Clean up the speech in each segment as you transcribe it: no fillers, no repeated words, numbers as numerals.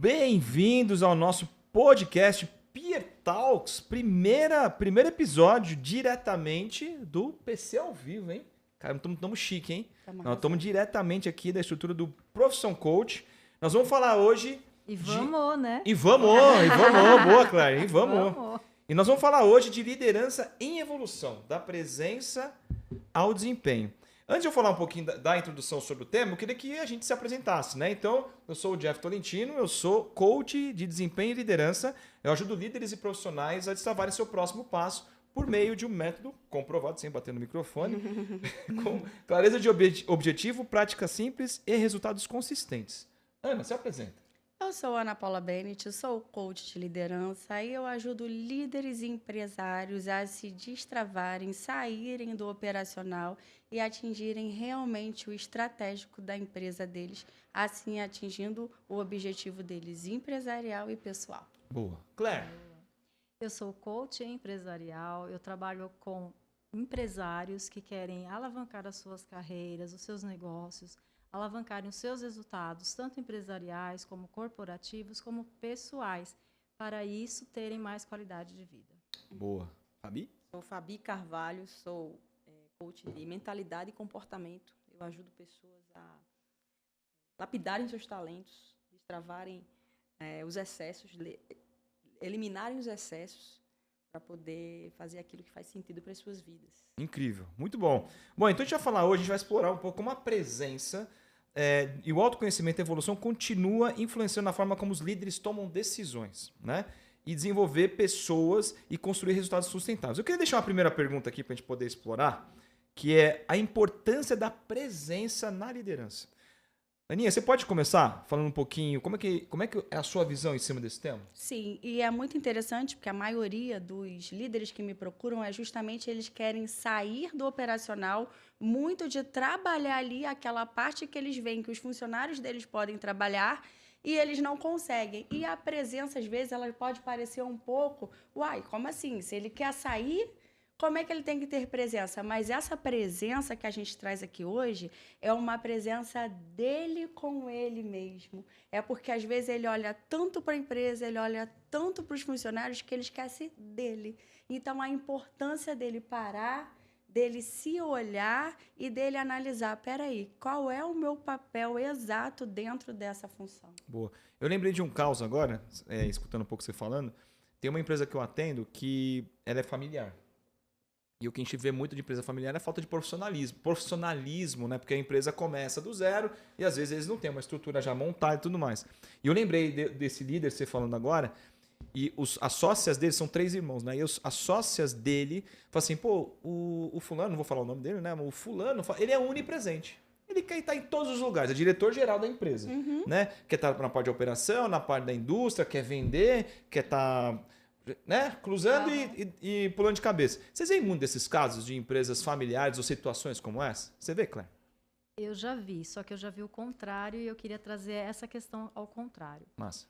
Bem-vindos ao nosso podcast Peer Talks, primeiro episódio diretamente do PC ao vivo, hein? Cara, estamos chique, hein? Nós estamos diretamente aqui da estrutura do Profissão Coach. Nós vamos falar hoje... E vamos, né? E vamos, boa, Claire, e vamos. E nós vamos falar hoje de liderança em evolução, da presença ao desempenho. Antes de eu falar um pouquinho da introdução sobre o tema, eu queria que a gente se apresentasse, né? Então, eu sou o Jeff Tolentino, eu sou coach de desempenho e liderança. Eu ajudo líderes e profissionais a destravarem seu próximo passo por meio de um método comprovado, sem bater no microfone, com clareza de objetivo, prática simples e resultados consistentes. Ana, se apresenta. Eu sou Ana Paula Bennett, sou coach de liderança e eu ajudo líderes e empresários a se destravarem, saírem do operacional e atingirem realmente o estratégico da empresa deles, assim atingindo o objetivo deles empresarial e pessoal. Boa. Claire. Eu sou coach empresarial, eu trabalho com empresários que querem alavancar as suas carreiras, os seus negócios, alavancarem os seus resultados, tanto empresariais, como corporativos, como pessoais, para isso terem mais qualidade de vida. Boa. Fabi? Sou Fabi Carvalho, sou coach de mentalidade e comportamento. Eu ajudo pessoas a lapidarem seus talentos, destravarem os excessos, eliminarem os excessos para poder fazer aquilo que faz sentido para as suas vidas. Incrível, muito bom. Bom, então a gente vai falar hoje, a gente vai explorar um pouco como a presença e o autoconhecimento e a evolução continua influenciando na forma como os líderes tomam decisões, né? E desenvolver pessoas e construir resultados sustentáveis. Eu queria deixar uma primeira pergunta aqui para a gente poder explorar, que é a importância da presença na liderança. Aninha, você pode começar falando um pouquinho como é que é a sua visão em cima desse tema? Sim, e é muito interessante porque a maioria dos líderes que me procuram é justamente eles querem sair do operacional, muito de trabalhar ali aquela parte que eles veem que os funcionários deles podem trabalhar e eles não conseguem. E a presença, às vezes, ela pode parecer um pouco, como assim? Se ele quer sair, como é que ele tem que ter presença? Mas essa presença que a gente traz aqui hoje é uma presença dele com ele mesmo. É porque, às vezes, ele olha tanto para a empresa, ele olha tanto para os funcionários que ele esquece dele. Então, a importância dele parar, dele se olhar e dele analisar, peraí, qual é o meu papel exato dentro dessa função? Boa. Eu lembrei de um caso agora, escutando um pouco você falando, tem uma empresa que eu atendo que ela é familiar. E o que a gente vê muito de empresa familiar é a falta de profissionalismo. Profissionalismo, né? Porque a empresa começa do zero e às vezes eles não têm uma estrutura já montada e tudo mais. E eu lembrei desse líder, você falando agora, e as sócias dele são 3 irmãos, né? E as sócias dele falam assim, o fulano, não vou falar o nome dele, né? Mas o fulano, ele é onipresente. Ele quer estar em todos os lugares, é diretor-geral da empresa. Né? Quer estar na parte de operação, na parte da indústria, quer vender, quer estar... né? Cruzando e pulando de cabeça. Vocês veem muito desses casos de empresas familiares ou situações como essa? Você vê, Claire? Eu já vi, só que eu já vi o contrário e eu queria trazer essa questão ao contrário. Massa.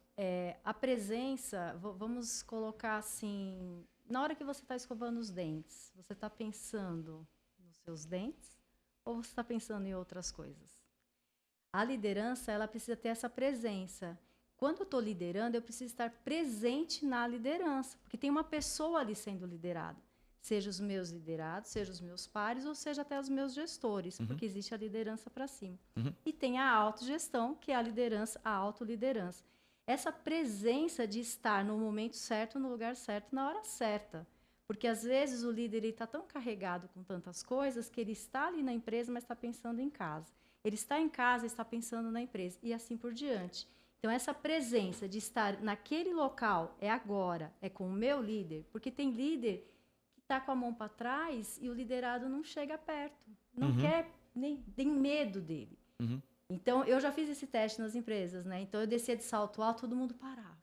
A presença, vamos colocar assim, na hora que você está escovando os dentes, você está pensando nos seus dentes ou você está pensando em outras coisas? A liderança, ela precisa ter essa presença. Quando eu estou liderando, eu preciso estar presente na liderança, porque tem uma pessoa ali sendo liderada. Seja os meus liderados, seja os meus pares, ou seja até os meus gestores, porque existe a liderança para cima. E tem a autogestão, que é a liderança, a autoliderança. Essa presença de estar no momento certo, no lugar certo, na hora certa. Porque, às vezes, o líder está tão carregado com tantas coisas que ele está ali na empresa, mas está pensando em casa. Ele está em casa e está pensando na empresa, e assim por diante. Então, essa presença de estar naquele local é agora, é com o meu líder, porque tem líder que está com a mão para trás e o liderado não chega perto, não quer, nem tem medo dele. Então, eu já fiz esse teste nas empresas, né? Então, eu descia de salto alto, todo mundo parava.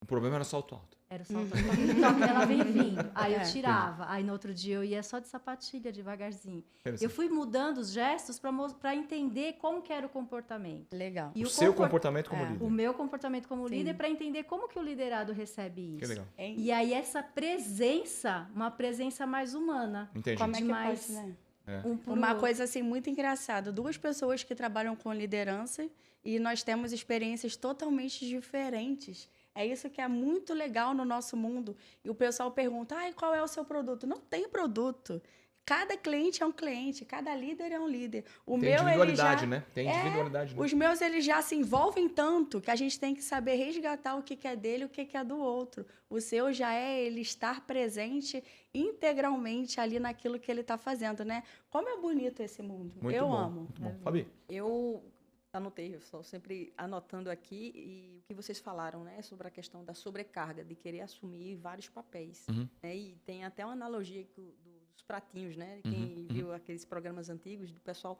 O problema era salto alto. Era o salto alto. Então, ela vem vindo. Aí eu tirava. Aí no outro dia eu ia só de sapatilha, devagarzinho. Eu fui mudando os gestos para entender como que era o comportamento. Legal. E o seu comportamento como líder. O meu comportamento como líder, para entender como que o liderado recebe isso. Que legal. E aí essa presença, uma presença mais humana. Entendi. Como é que mais... pode, né? Um por Uma outro. coisa assim muito engraçada, 2 pessoas que trabalham com liderança e nós temos experiências totalmente diferentes. É isso que é muito legal no nosso mundo. E o pessoal pergunta: "Ai, qual é o seu produto?" Não tem produto. Cada cliente é um cliente, cada líder é um líder. O Tem meu ele individualidade, já né? Tem individualidade, né? os meus eles já se envolvem tanto que a gente tem que saber resgatar o que que é dele e o que que é do outro. O seu já é ele estar presente integralmente ali naquilo que ele está fazendo, né? Como é bonito esse mundo. Muito Eu bom, amo. muito bom. Fabi? Eu anotei, eu estou sempre anotando aqui e o que vocês falaram, né, sobre a questão da sobrecarga, de querer assumir vários papéis. Uhum. Né, e tem até uma analogia dos pratinhos, né? Quem viu aqueles programas antigos, do pessoal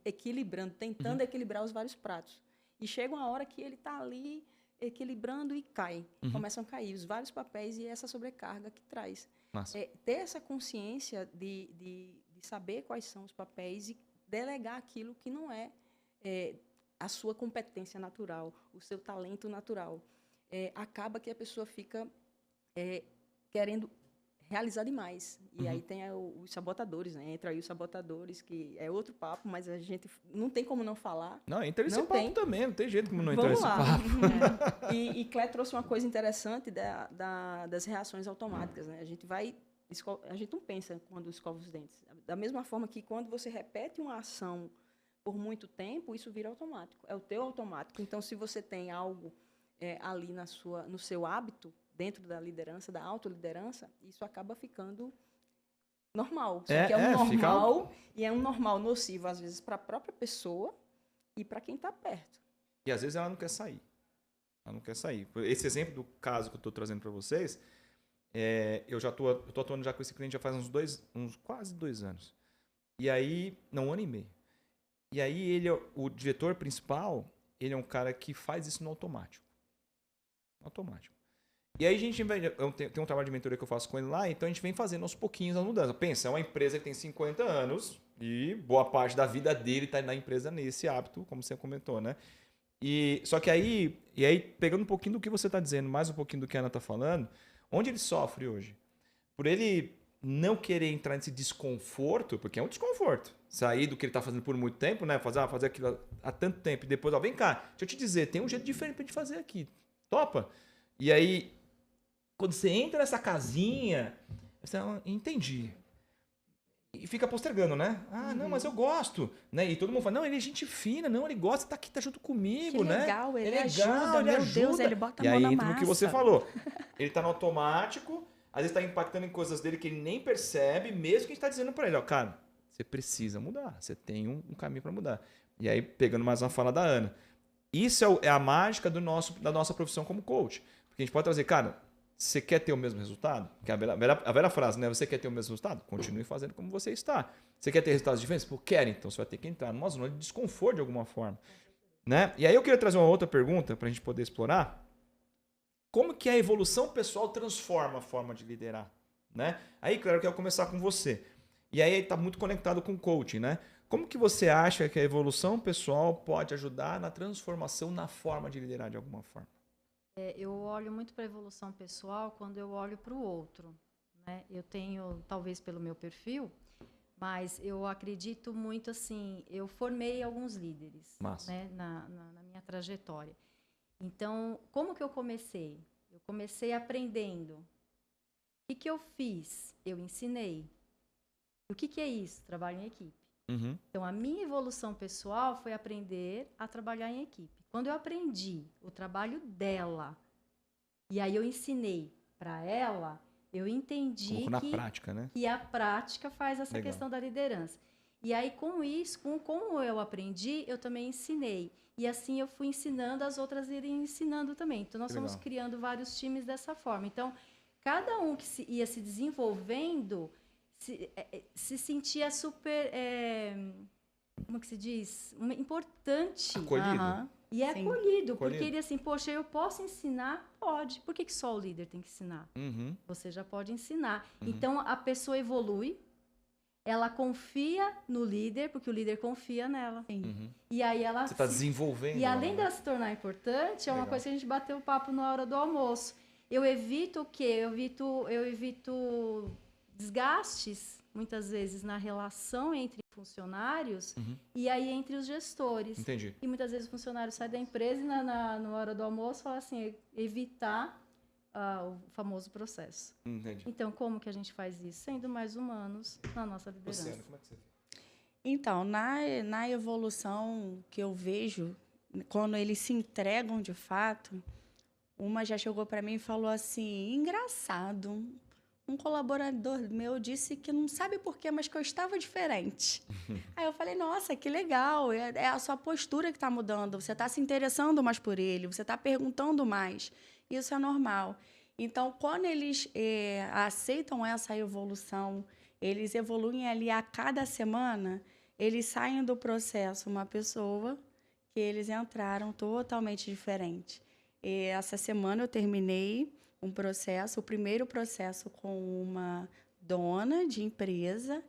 equilibrando, tentando equilibrar os vários pratos. E chega uma hora que ele está ali equilibrando e cai. Começam a cair os vários papéis e essa sobrecarga que traz. Massa. Ter essa consciência de saber quais são os papéis e delegar aquilo que não é a sua competência natural, o seu talento natural. Acaba que a pessoa fica querendo realizar demais. E aí tem os sabotadores, né? Entra aí os sabotadores, que é outro papo, mas a gente não tem como não falar. Não, entra nesse Não papo tem. também, não tem jeito como não entrar Vamos nesse lá. papo. E Clé trouxe uma coisa interessante das reações automáticas, né? A gente não pensa quando escova os dentes. Da mesma forma que quando você repete uma ação por muito tempo, isso vira automático. É o teu automático. Então, se você tem algo ali no seu hábito, dentro da liderança, da autoliderança, isso acaba ficando normal. Só que é um normal, e é um normal nocivo, às vezes, para a própria pessoa e para quem está perto. E às vezes ela não quer sair. Ela não quer sair. Esse exemplo do caso que eu estou trazendo para vocês, eu estou atuando já com esse cliente já faz uns quase 2 anos. E aí, não, 1 ano e meio. E aí, o diretor principal, ele é um cara que faz isso no automático. Automático. E aí, tem um trabalho de mentoria que eu faço com ele lá, então a gente vem fazendo aos pouquinhos a mudança. Pensa, é uma empresa que tem 50 anos e boa parte da vida dele está na empresa nesse hábito, como você comentou, né? Só que aí, pegando um pouquinho do que você está dizendo, mais um pouquinho do que a Ana está falando, onde ele sofre hoje? Por ele não querer entrar nesse desconforto, porque é um desconforto. Sair do que ele está fazendo por muito tempo, né? Fazer aquilo há tanto tempo e depois, vem cá, deixa eu te dizer, tem um jeito diferente para a gente fazer aqui. Topa? E aí, quando você entra nessa casinha, você entendi. E fica postergando, né? Não, mas eu gosto. Né? E todo mundo fala, não, ele é gente fina, não, ele gosta, tá aqui, tá junto comigo, Que né? legal, ele é legal, ajuda, ele meu ajuda. Deus, ele bota a e mão aí na entra no que você massa. falou. Ele tá no automático, às vezes tá impactando em coisas dele que ele nem percebe, mesmo que a gente tá dizendo pra ele, ó, cara, você precisa mudar, você tem um caminho para mudar. E aí, pegando mais uma fala da Ana, isso é a mágica da nossa profissão como coach. Porque a gente pode trazer, cara, você quer ter o mesmo resultado? Que a velha frase, né? Você quer ter o mesmo resultado? Continue fazendo como você está. Você quer ter resultados diferentes? Pô, quer, então você vai ter que entrar numa zona de desconforto de alguma forma. Né? E aí eu queria trazer uma outra pergunta para a gente poder explorar. Como que a evolução pessoal transforma a forma de liderar? Né? Aí, claro, eu quero começar com você. E aí está muito conectado com o coaching, né? Como que você acha que a evolução pessoal pode ajudar na transformação na forma de liderar de alguma forma? Eu olho muito para a evolução pessoal quando eu olho para o outro. Né? Eu tenho, talvez pelo meu perfil, mas eu acredito muito assim, eu formei alguns líderes, né, na minha trajetória. Então, como que eu comecei? Eu comecei aprendendo. O que eu fiz? Eu ensinei. O que é isso? Trabalho em equipe. Uhum. Então, a minha evolução pessoal foi aprender a trabalhar em equipe. Quando eu aprendi o trabalho dela, e aí eu ensinei para ela, eu entendi prática, né? que a prática faz essa questão da liderança. E aí, com isso, como eu aprendi, eu também ensinei. E assim eu fui ensinando, as outras irem ensinando também. Então, nós fomos criando vários times dessa forma. Então, cada um que ia se desenvolvendo se sentia super... como que se diz? Importante. Acolhido. E é acolhido, porque ele assim, poxa, eu posso ensinar? Pode. Por que só o líder tem que ensinar? Uhum. Você já pode ensinar. Uhum. Então, a pessoa evolui, ela confia no líder, porque o líder confia nela. Uhum. E aí ela... Você está desenvolvendo. E além dela se tornar importante, é uma coisa que a gente bateu o papo na hora do almoço. Eu evito o quê? Eu evito desgastes muitas vezes na relação entre funcionários e aí entre os gestores. Entendi. E muitas vezes o funcionário sai da empresa e na hora do almoço fala assim, evitar o famoso processo. Entendi. Então, como que a gente faz isso? Sendo mais humanos na nossa liderança. Luciana, como é que você vê? Então, na evolução que eu vejo, quando eles se entregam de fato, uma já chegou para mim e falou assim, engraçado, um colaborador meu disse que não sabe por quê, mas que eu estava diferente. Aí eu falei, nossa, que legal, é a sua postura que está mudando, você está se interessando mais por ele, você está perguntando mais. Isso é normal. Então, quando eles aceitam essa evolução, eles evoluem ali a cada semana, eles saem do processo uma pessoa que eles entraram totalmente diferente. E essa semana eu terminei um processo, o primeiro processo com uma dona de empresa,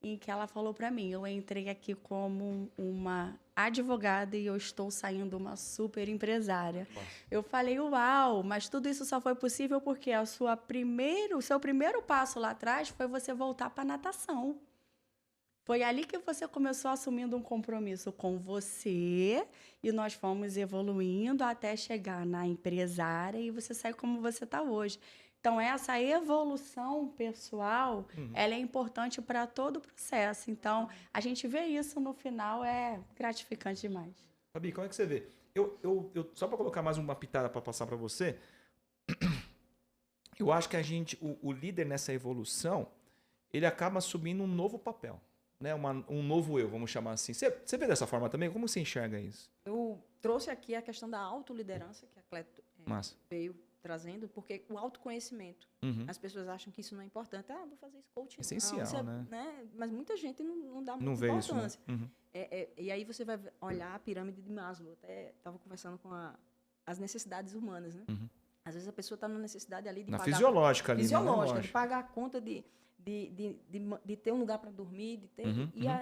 em que ela falou para mim, eu entrei aqui como uma advogada e eu estou saindo uma super empresária. Nossa. Eu falei, uau, mas tudo isso só foi possível porque o seu primeiro passo lá atrás foi você voltar para a natação. Foi ali que você começou assumindo um compromisso com você e nós fomos evoluindo até chegar na empresária e você sai como você está hoje. Então, essa evolução pessoal, ela é importante para todo o processo. Então, a gente vê isso no final, é gratificante demais. Fabi, como é que você vê? Só para colocar mais uma pitada para passar para você, eu acho que o líder nessa evolução, ele acaba assumindo um novo papel, né? Um novo eu, vamos chamar assim. Você vê dessa forma também? Como você enxerga isso? Eu trouxe aqui a questão da autoliderança, que a Cleto veio trazendo, porque o autoconhecimento, as pessoas acham que isso não é importante. Vou fazer isso coaching. Essencial, não, né? Mas muita gente não dá não muita vê importância. Isso, né? E aí você vai olhar a pirâmide de Maslow. Até estava conversando com as necessidades humanas, né? Às vezes a pessoa está na necessidade ali de na pagar... Fisiológica ali. Fisiológica, de pagar a conta de ter um lugar para dormir, de ter,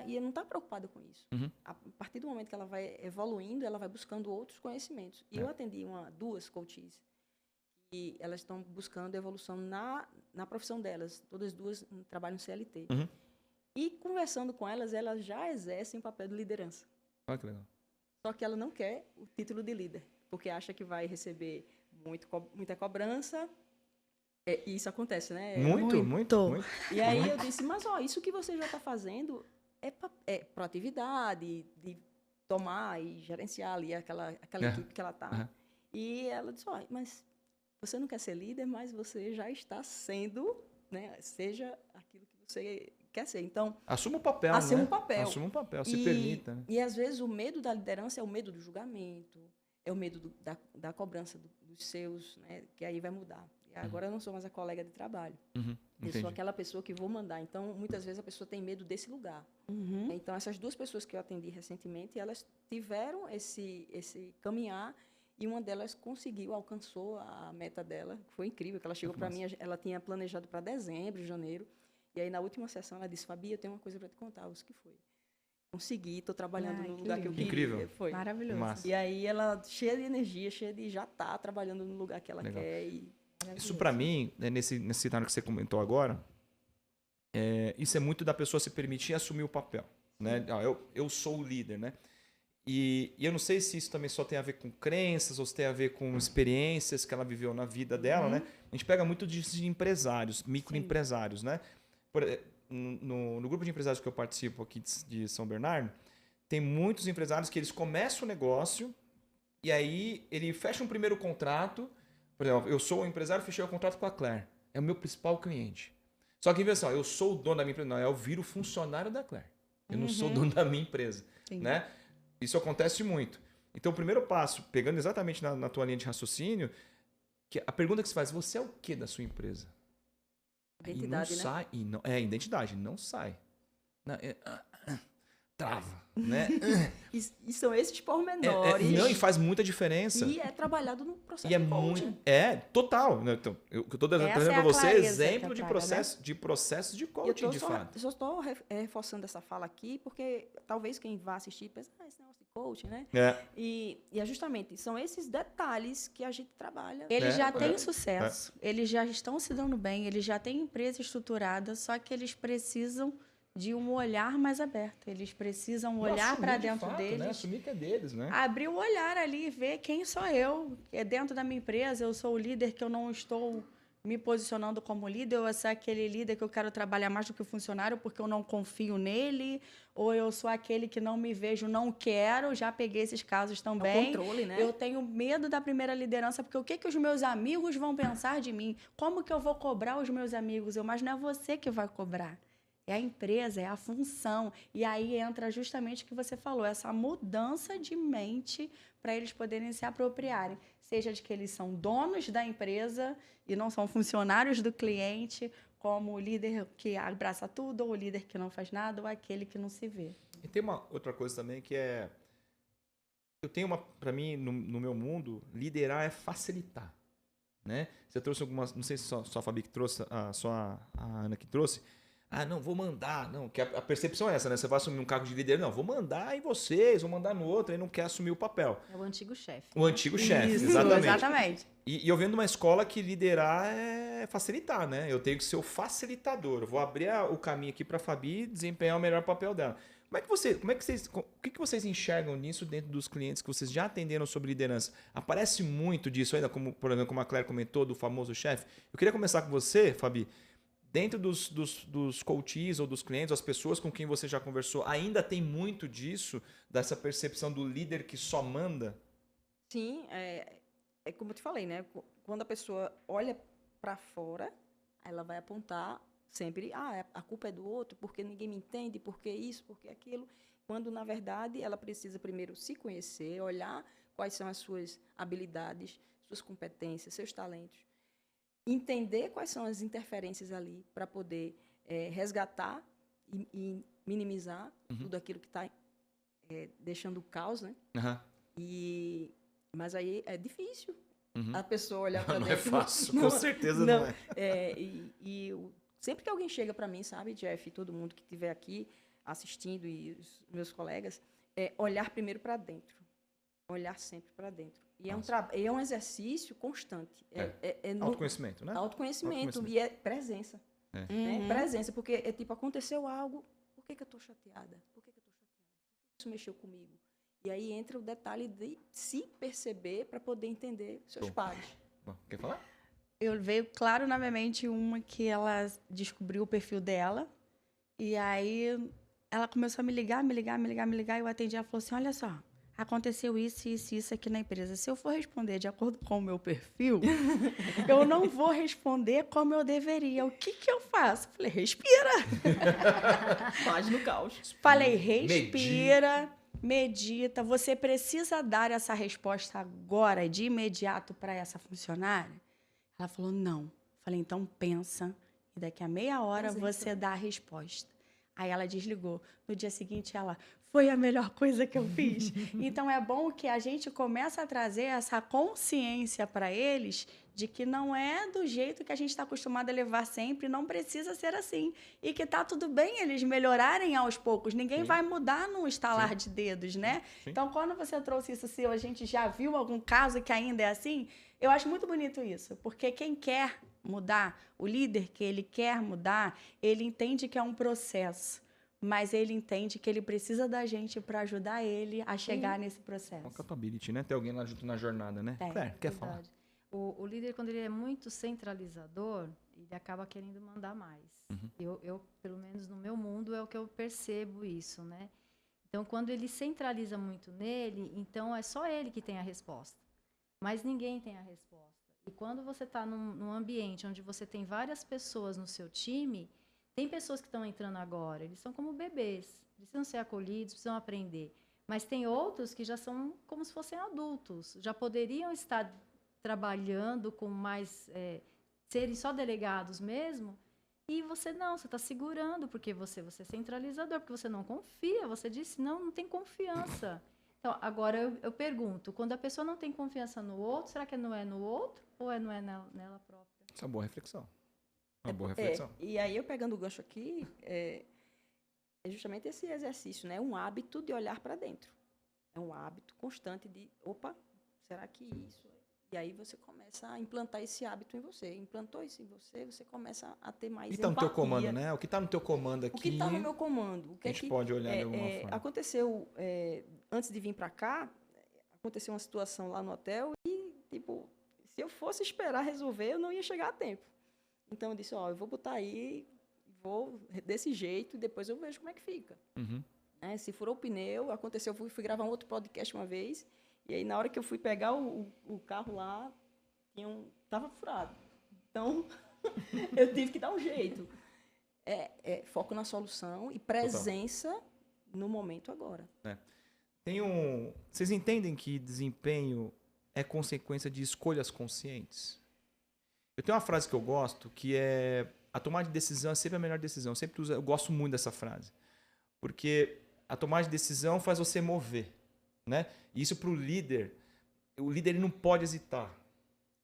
e não está preocupada com isso. A partir do momento que ela vai evoluindo, ela vai buscando outros conhecimentos. E eu atendi duas coaches e elas estão buscando evolução na profissão delas. Todas duas trabalham no CLT. E conversando com elas já exercem o papel de liderança. Olha que legal. Só que ela não quer o título de líder, porque acha que vai receber muita cobrança. E isso acontece, né? Muito. E aí eu disse, mas isso que você já está fazendo é proatividade, de tomar e gerenciar ali aquela equipe que ela está. E ela disse, mas você não quer ser líder, mas você já está sendo, né? Seja aquilo que você quer ser. Então, assuma o papel, Assuma o papel, se permita. Né? E às vezes o medo da liderança é o medo do julgamento, é o medo da cobrança dos seus, né? Que aí vai mudar. Agora eu não sou mais a colega de trabalho. Eu sou aquela pessoa que vou mandar. Então, muitas vezes a pessoa tem medo desse lugar. Então, essas duas pessoas que eu atendi recentemente, elas tiveram esse caminhar e uma delas alcançou a meta dela. Foi incrível, que ela chegou para mim, ela tinha planejado para dezembro, janeiro. E aí, na última sessão, ela disse, Fabi, eu tenho uma coisa para te contar. O que foi? Consegui, estou trabalhando no lugar que eu queria. Incrível. Foi. Maravilhoso. Massa. E aí, ela, cheia de energia, já está trabalhando no lugar que ela quer. Isso para mim, nesse cenário que você comentou agora, isso é muito da pessoa se permitir assumir o papel. Né? Eu sou o líder, né? E eu não sei se isso também só tem a ver com crenças ou se tem a ver com experiências que ela viveu na vida dela, né? A gente pega muito disso de empresários, microempresários, né? No grupo de empresários que eu participo aqui de São Bernardo, tem muitos empresários que eles começam o negócio e aí ele fecha um primeiro contrato. Por exemplo, eu sou um empresário, fechei o contrato com a Claire. É o meu principal cliente. Só que, assim, eu sou o dono da minha empresa. Não, eu viro funcionário da Claire. Eu não sou dono da minha empresa. Né? Isso acontece muito. Então, o primeiro passo, pegando exatamente na tua linha de raciocínio, que a pergunta que se faz, você é o que da sua empresa? Identidade, não sai, identidade, não sai. Trava, né? E são esses pormenores. Não, e faz muita diferença. E é trabalhado no processo e de coaching. total. Né? Então, eu estou dando para você exemplo de processos de coaching, de fato. Eu só estou reforçando essa fala aqui, porque talvez quem vá assistir pense, esse negócio de coaching, né? É. E é justamente, são esses detalhes que a gente trabalha. Eles já têm é. sucesso, eles já estão se dando bem, eles já têm empresa estruturada, só que eles precisam de um olhar mais aberto. Eles precisam olhar Assumir para de dentro fato, deles. Né? Assumir que é deles, né? Abrir o olhar ali e ver quem sou eu. É dentro da minha empresa, eu sou o líder que eu não estou me posicionando como líder, ou eu sou aquele líder que eu quero trabalhar mais do que o funcionário porque eu não confio nele, ou eu sou aquele que não me vejo, não quero, já peguei esses casos É o também. controle, né? Eu tenho medo da primeira liderança, porque o que, que os meus amigos vão pensar de mim? Como que eu vou cobrar os meus amigos? Mas não é você que vai cobrar. É a empresa, é a função. E aí entra justamente o que você falou, essa mudança de mente para eles poderem se apropriarem. Seja de que eles são donos da empresa e não são funcionários do cliente, como o líder que abraça tudo, ou o líder que não faz nada, ou aquele que não se vê. E tem uma outra coisa também que é... Eu tenho uma... Para mim, no meu mundo, liderar é facilitar. Né? Você trouxe algumas... Não sei se só a Fabi que trouxe, só a Ana que trouxe. Ah, não, vou mandar. Não, que a percepção é essa, né? Você vai assumir um cargo de líder. Não, vou mandar em vocês, vou mandar no outro. Aí não quer assumir o papel. É o antigo chefe. O antigo chefe, Isso, exatamente. E eu venho de uma escola que liderar é facilitar, né? Eu tenho que ser o facilitador. Eu vou abrir o caminho aqui para a Fabi desempenhar o melhor papel dela. O que vocês enxergam nisso dentro dos clientes que vocês já atenderam sobre liderança? Aparece muito disso ainda, como, por exemplo, como a Claire comentou, do famoso chefe. Eu queria começar com você, Fabi. Dentro dos coaches ou dos clientes, as pessoas com quem você já conversou, ainda tem muito disso, dessa percepção do líder que só manda? Sim, é como eu te falei, né? Quando a pessoa olha para fora, ela vai apontar sempre, a culpa é do outro, porque ninguém me entende, porque isso, porque aquilo. Quando, na verdade, ela precisa primeiro se conhecer, olhar quais são as suas habilidades, suas competências, seus talentos. Entender quais são as interferências ali para poder resgatar e minimizar tudo aquilo que está deixando o caos, né? Uhum. Mas aí é difícil Uhum. a pessoa olhar para Não dentro. é fácil, com certeza não é. Sempre que alguém chega para mim, sabe, Jeff, e todo mundo que estiver aqui assistindo e os meus colegas, olhar primeiro para dentro. Olhar sempre para dentro. E é um exercício constante. Autoconhecimento, né? Autoconhecimento. E é presença. Né? Presença, porque aconteceu algo, por que eu estou chateada? Por que eu estou chateada? Isso mexeu comigo. E aí entra o detalhe de se perceber para poder entender seus pares. Bom, quer falar? Eu veio claro na minha mente uma que ela descobriu o perfil dela, e aí ela começou a me ligar, e eu atendi, ela falou assim, olha só, aconteceu isso aqui na empresa. Se eu for responder de acordo com o meu perfil, eu não vou responder como eu deveria. O que eu faço? Falei, respira. Paz no caos. Falei, respira, medita. Você precisa dar essa resposta agora, de imediato, para essa funcionária? Ela falou, não. Falei, então pensa, e daqui a meia hora você dá a resposta. Aí ela desligou. No dia seguinte, ela, foi a melhor coisa que eu fiz. Então, é bom que a gente comece a trazer essa consciência para eles de que não é do jeito que a gente está acostumado a levar sempre, não precisa ser assim. E que tá tudo bem eles melhorarem aos poucos. Ninguém vai mudar num estalar de dedos, né? Sim. Então, quando você trouxe isso, se a gente já viu algum caso que ainda é assim, eu acho muito bonito isso. Porque quem quer mudar, o líder que ele quer mudar, ele entende que é um processo. Mas ele entende que ele precisa da gente para ajudar ele a chegar nesse processo. Accountability, né? Ter alguém lá junto na jornada, né? Claire, quer falar? O líder, quando ele é muito centralizador, ele acaba querendo mandar mais. Eu, pelo menos no meu mundo, é o que eu percebo isso, né? Então, quando ele centraliza muito nele, então é só ele que tem a resposta. Mas ninguém tem a resposta. E quando você está num ambiente onde você tem várias pessoas no seu time, tem pessoas que estão entrando agora, eles são como bebês, precisam ser acolhidos, precisam aprender. Mas tem outros que já são como se fossem adultos, já poderiam estar trabalhando com mais, serem só delegados mesmo, e você não, você está segurando, porque você é centralizador, porque você não confia, você disse, não tem confiança. Então, agora eu pergunto, quando a pessoa não tem confiança no outro, será que não é no outro ou não é nela própria? Isso é uma boa reflexão. Uma boa reflexão. E aí, eu pegando o gancho aqui, é justamente esse exercício, né? Um hábito de olhar para dentro. É um hábito constante de, opa, será que isso... E aí você começa a implantar esse hábito em você. Implantou isso em você, você começa a ter mais O que está no teu comando, né? O que está no teu comando aqui... O que está no meu comando? O que a gente pode olhar de alguma forma. Aconteceu, antes de vir para cá, aconteceu uma situação lá no hotel e, tipo, se eu fosse esperar resolver, eu não ia chegar a tempo. Então, eu disse, eu vou botar aí, vou desse jeito, e depois eu vejo como é que fica. Uhum. Se furou o pneu, aconteceu, eu fui gravar um outro podcast uma vez, e aí, na hora que eu fui pegar o carro lá, estava furado. Então, eu tive que dar um jeito. Foco na solução e presença no momento agora. Vocês entendem que desempenho é consequência de escolhas conscientes? Eu tenho uma frase que eu gosto, que é: a tomada de decisão é sempre a melhor decisão. Eu gosto muito dessa frase. Porque a tomada de decisão faz você mover, né? E isso para o líder ele não pode hesitar.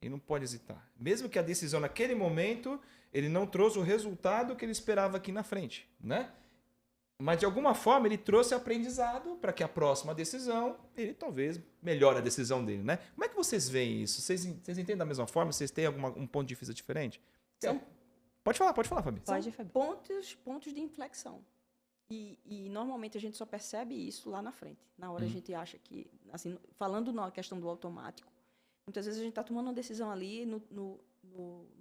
Ele não pode hesitar. Mesmo que a decisão naquele momento ele não trouxe o resultado que ele esperava aqui na frente, né? Mas de alguma forma ele trouxe aprendizado para que a próxima decisão ele talvez melhore a decisão dele, né? Como é que vocês veem isso? Vocês entendem da mesma forma? Vocês têm um ponto de vista diferente? Pode falar, Fabi. Pode, Fabi. Pontos de inflexão. E normalmente a gente só percebe isso lá na frente. Na hora a gente acha que, assim, falando na questão do automático, muitas vezes a gente está tomando uma decisão ali no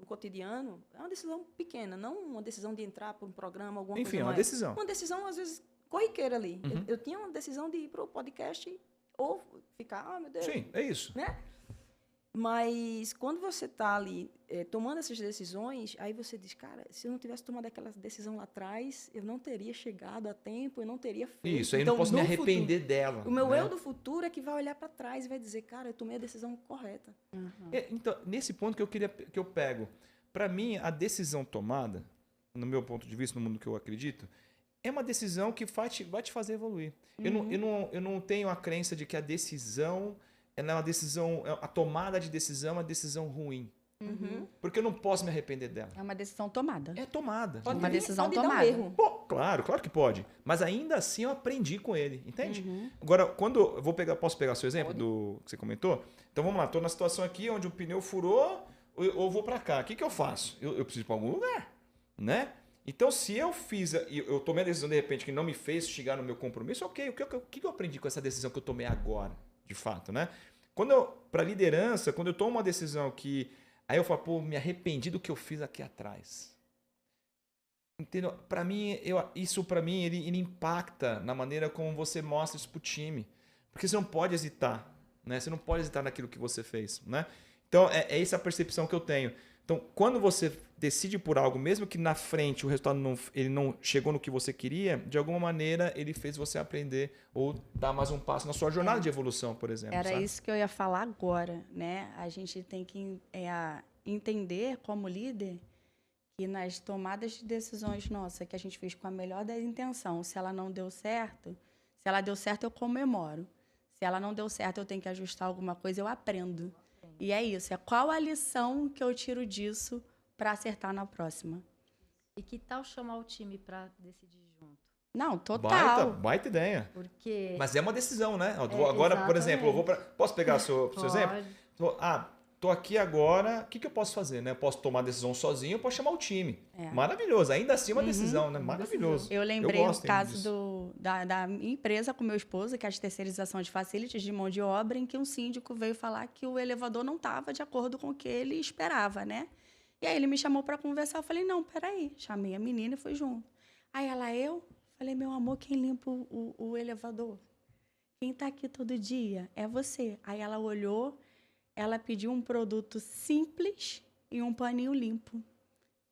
cotidiano, é uma decisão pequena, não uma decisão de entrar para um programa, alguma coisa mais. Enfim, é uma decisão. Uma decisão, às vezes, corriqueira ali. Uhum. Eu tinha uma decisão de ir para o podcast ou ficar, meu Deus. Sim, é isso. Né? Mas quando você está ali tomando essas decisões, aí você diz, cara, se eu não tivesse tomado aquela decisão lá atrás, eu não teria chegado a tempo, eu não teria feito. Isso, aí então, não posso me arrepender dela. O meu eu do futuro é que vai olhar para trás e vai dizer, cara, eu tomei a decisão correta. Uhum. Então, nesse ponto que eu pego, para mim, a decisão tomada, no meu ponto de vista, no mundo que eu acredito, é uma decisão que vai te fazer evoluir. Uhum. Eu não tenho a crença de que a decisão... Ela é uma decisão, a tomada de decisão é uma decisão ruim. Uhum. Porque eu não posso me arrepender dela. É uma decisão tomada. É tomada. Uma decisão pode tomada. Dar um erro. Pô, claro que pode. Mas ainda assim eu aprendi com ele, entende? Uhum. Agora, quando posso pegar seu exemplo do que você comentou? Então vamos lá, estou na situação aqui onde o pneu furou, ou vou para cá. O que eu faço? Eu preciso ir para algum lugar, né? Então, se eu tomei a decisão de repente que não me fez chegar no meu compromisso, ok. O que eu aprendi com essa decisão que eu tomei agora? De fato, né? Para liderança, quando eu tomo uma decisão que... Aí eu falo, pô, me arrependi do que eu fiz aqui atrás. Entendeu? Para mim, ele impacta na maneira como você mostra isso pro time. Porque você não pode hesitar, né? Você não pode hesitar naquilo que você fez, né? Então, é essa a percepção que eu tenho. Então, quando você decide por algo, mesmo que na frente o resultado ele não chegou no que você queria, de alguma maneira ele fez você aprender ou dar mais um passo na sua jornada de evolução, por exemplo. Era sabe? isso que eu ia falar agora, né? A gente tem que entender como líder que nas tomadas de decisões nossas que a gente fez com a melhor da intenção, se ela não deu certo, se ela deu certo eu comemoro. Se ela não deu certo eu tenho que ajustar alguma coisa, eu aprendo. E é isso, qual a lição que eu tiro disso para acertar na próxima? E que tal chamar o time para decidir junto? Não, total. Baita ideia. Porque... Mas é uma decisão, né? Agora, por exemplo, posso pegar seu exemplo? Tô aqui agora, o que eu posso fazer, né? Eu posso tomar a decisão sozinho, eu posso chamar o time. Maravilhoso. Ainda assim uma decisão, né? Maravilhoso. Eu lembrei o caso da minha empresa com meu esposo, que é a terceirização de facilities de mão de obra, em que um síndico veio falar que o elevador não estava de acordo com o que ele esperava, né? E aí ele me chamou para conversar, eu falei, não, peraí. Chamei a menina e fui junto. Aí eu falei, meu amor, quem limpa o elevador? Quem está aqui todo dia? É você. Aí ela olhou, ela pediu um produto simples e um paninho limpo.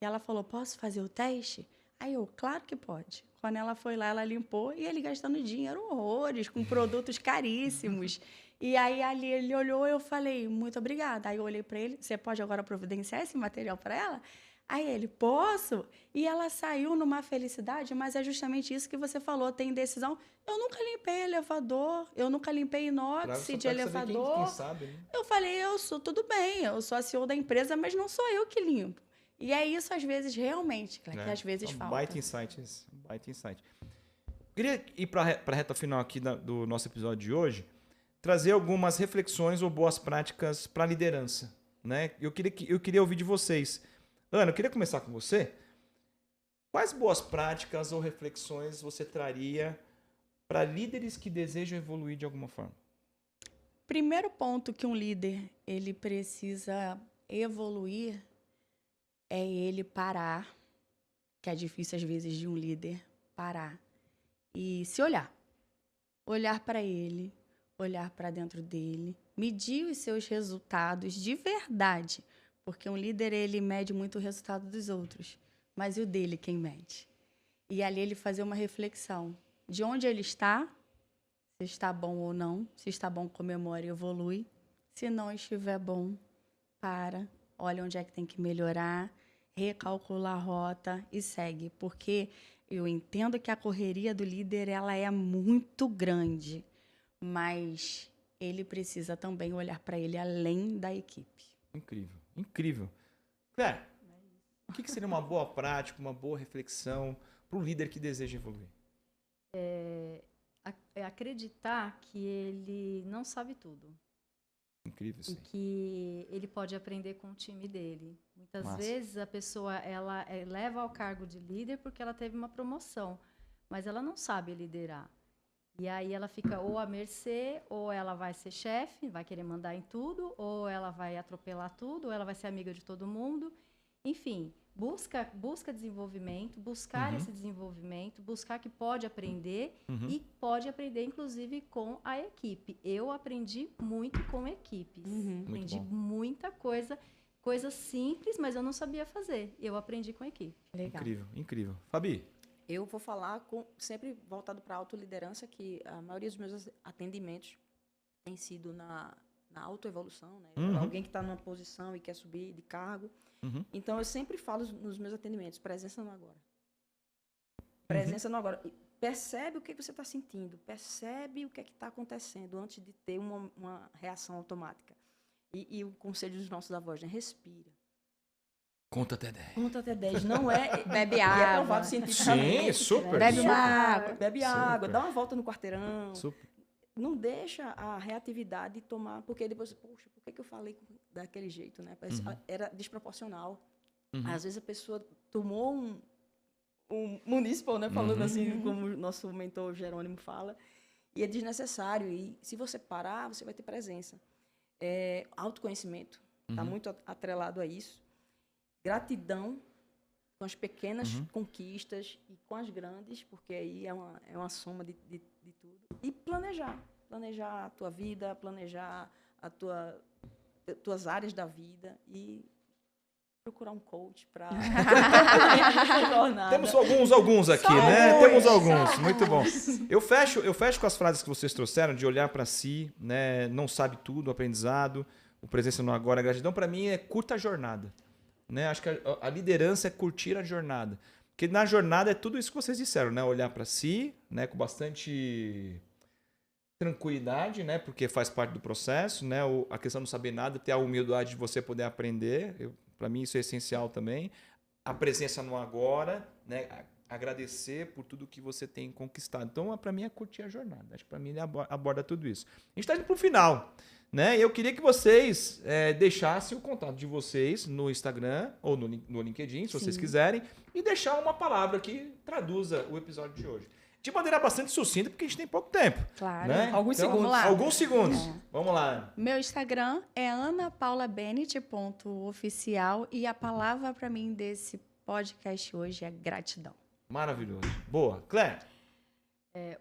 E ela falou, posso fazer o teste? Aí claro que pode. Quando ela foi lá, ela limpou e ele gastando dinheiro horrores, com produtos caríssimos. E aí ali ele olhou e eu falei, muito obrigada. Aí eu olhei para ele, você pode agora providenciar esse material para ela? Aí ele, posso? E ela saiu numa felicidade, mas é justamente isso que você falou, tem decisão. Eu nunca limpei elevador, eu nunca limpei inox de elevador. Quem sabe, né? Eu falei, tudo bem, eu sou a CEO da empresa, mas não sou eu que limpo. E é isso, às vezes, realmente, que às vezes falta. Baita insight. Porque Queria ir para a reta final aqui do nosso episódio de hoje, trazer algumas reflexões ou boas práticas para a liderança, né? Eu queria ouvir de vocês. Ana, eu queria começar com você. Quais boas práticas ou reflexões você traria para líderes que desejam evoluir de alguma forma? Primeiro ponto que um líder ele precisa evoluir é ele parar, que é difícil às vezes de um líder parar e se olhar. Olhar para ele, olhar para dentro dele, medir os seus resultados de verdade, porque um líder ele mede muito o resultado dos outros, mas e o dele quem mede? E ali ele fazer uma reflexão de onde ele está, se está bom ou não, se está bom comemora e evolui, se não estiver bom, olha onde é que tem que melhorar, recalcula a rota e segue, porque eu entendo que a correria do líder ela é muito grande, mas ele precisa também olhar para ele além da equipe. Incrível, incrível. Claire, o que seria uma boa prática, uma boa reflexão para o líder que deseja evoluir? É acreditar que ele não sabe tudo. Incrível, sim. E que ele pode aprender com o time dele. Muitas Massa. vezes a pessoa ela eleva ao cargo de líder porque ela teve uma promoção, mas ela não sabe liderar. E aí ela fica ou à mercê, ou ela vai ser chefe, vai querer mandar em tudo, ou ela vai atropelar tudo, ou ela vai ser amiga de todo mundo. Enfim, busca desenvolvimento, buscar esse desenvolvimento, buscar que pode aprender e pode aprender, inclusive, com a equipe. Eu aprendi muito com equipes. Aprendi muita coisa, coisas simples, mas eu não sabia fazer. Eu aprendi com a equipe. Legal. Incrível, incrível. Fabi? Eu vou falar sempre voltado para a autoliderança, que a maioria dos meus atendimentos tem sido na autoevolução, né? Alguém que está numa posição e quer subir de cargo. Então, eu sempre falo nos meus atendimentos, presença no agora. Presença no agora. Percebe o que você está sentindo, percebe o que é que está acontecendo antes de ter uma reação automática. E o conselho dos nossos avós, né? Respira. Conta até 10. Conta até 10. Não é... Bebe E é água. provado cientificamente. Sim, super. Bebe super. uma água. Bebe água, dá uma volta no quarteirão. Super. Não deixa a reatividade tomar... Porque depois, poxa, por que eu falei daquele jeito, né? Era desproporcional. Às vezes a pessoa tomou um municipal, né? Falando assim, como o nosso mentor Jerônimo fala. E é desnecessário. E se você parar, você vai ter presença. Autoconhecimento. Está muito atrelado a isso. Gratidão com as pequenas conquistas e com as grandes, porque aí é uma soma de tudo. E planejar a tua vida, planejar tuas áreas da vida e procurar um coach para jornada. Temos alguns aqui, né? Temos alguns, muito bom. Eu fecho com as frases que vocês trouxeram, de olhar para si, né? Não sabe tudo, aprendizado, o presença no agora, a gratidão, para mim é curta a jornada. Né? Acho que a liderança é curtir a jornada. Porque na jornada é tudo isso que vocês disseram, né? Olhar para si, né? Com bastante tranquilidade, né? Porque faz parte do processo, né? A questão de não saber nada, ter a humildade de você poder aprender. Para mim isso é essencial também. A presença no agora, né? Agradecer por tudo que você tem conquistado. Então, para mim é curtir a jornada. Acho que para mim ele aborda tudo isso. A gente está indo para o final. Né? Eu queria que vocês deixassem o contato de vocês no Instagram ou no LinkedIn, se vocês quiserem, e deixar uma palavra que traduza o episódio de hoje. De maneira bastante sucinta, porque a gente tem pouco tempo. Claro. Né? Alguns segundos. Vamos lá. Alguns segundos. Vamos lá. Meu Instagram é anapaulabenet.oficial e a palavra para mim desse podcast hoje é gratidão. Maravilhoso. Boa. Claire?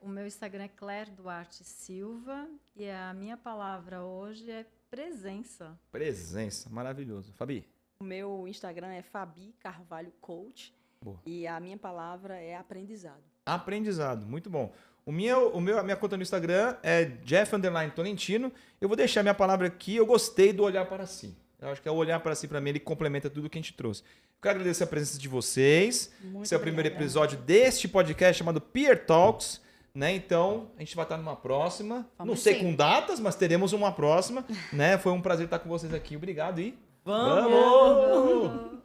O meu Instagram é Claire Duarte Silva e a minha palavra hoje é presença. Presença. Maravilhoso. Fabi? O meu Instagram é Fabi Carvalho Coach. Boa. E a minha palavra é aprendizado. Aprendizado. Muito bom. A minha conta no Instagram é Jeff_Tolentino. Eu vou deixar minha palavra aqui. Eu gostei do olhar para si. Eu acho que é o olhar para si, para mim, ele complementa tudo que a gente trouxe. Quero agradecer a presença de vocês. Esse é o primeiro episódio deste podcast chamado Peer Talks. Né? Então, a gente vai estar numa próxima. Não sei com datas, mas teremos uma próxima. Né? Foi um prazer estar com vocês aqui. Obrigado e... Vamos!